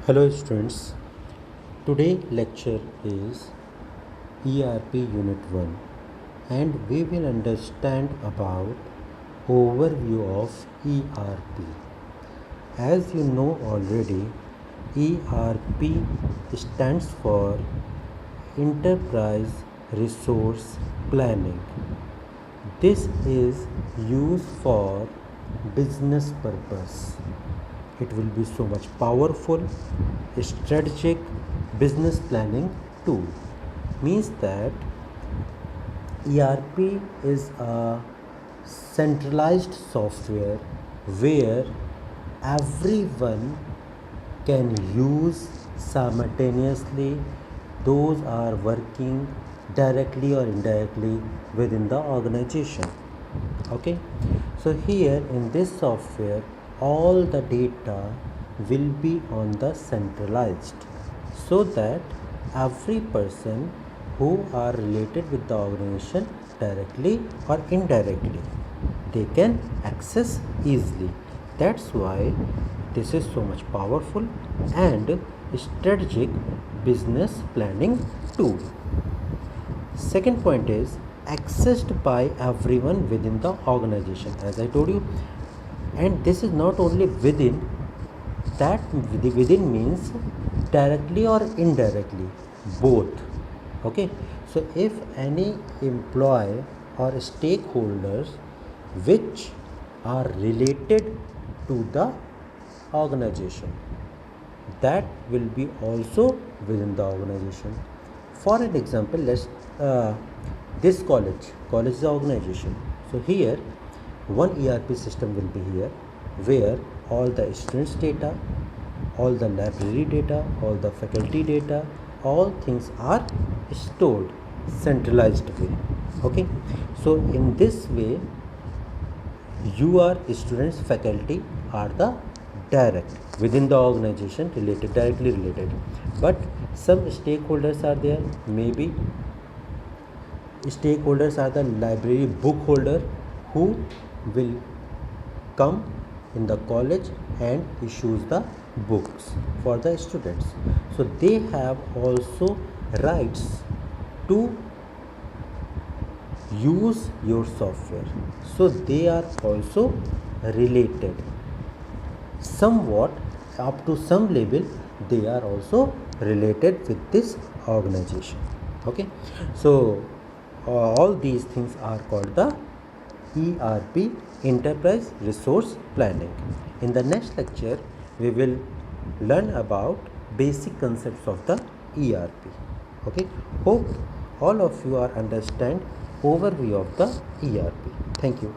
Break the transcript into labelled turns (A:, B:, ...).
A: Hello students, today lecture is ERP Unit 1 and we will understand about overview of ERP. As you know already, ERP stands for Enterprise Resource Planning. This is used for business purpose. It will be so much powerful strategic business planning tool. Means that ERP is a centralized software where everyone can use simultaneously. Those are working directly or indirectly within the organization. Okay, so here in this software all the data will be on the centralized, so that every person who are related with the organization directly or indirectly, they can access easily. That's why this is so much powerful and strategic business planning tool. Second point is accessed by everyone within the organization, as I told you. And this is not only within, that within means directly or indirectly, both. Okay, so if any employee or stakeholders which are related to the organization, that will be also within the organization. For an example, let's this college is the organization. So here one ERP system will be here, where all the students data, all the library data, all the faculty data, all things are stored centralized way. Okay, so in this way you are students, faculty are the direct within the organization related, directly related, but some stakeholders are there. Maybe stakeholders are the library book holder who will come in the college and issues the books for the students. So they have also rights to use your software, so they are also related somewhat. Up to some level they are also related with this organization. Okay, so all these things are called the ERP, Enterprise Resource Planning. In the next lecture we will learn about basic concepts of the ERP. Okay, hope all of you are understand overview of the ERP. Thank you.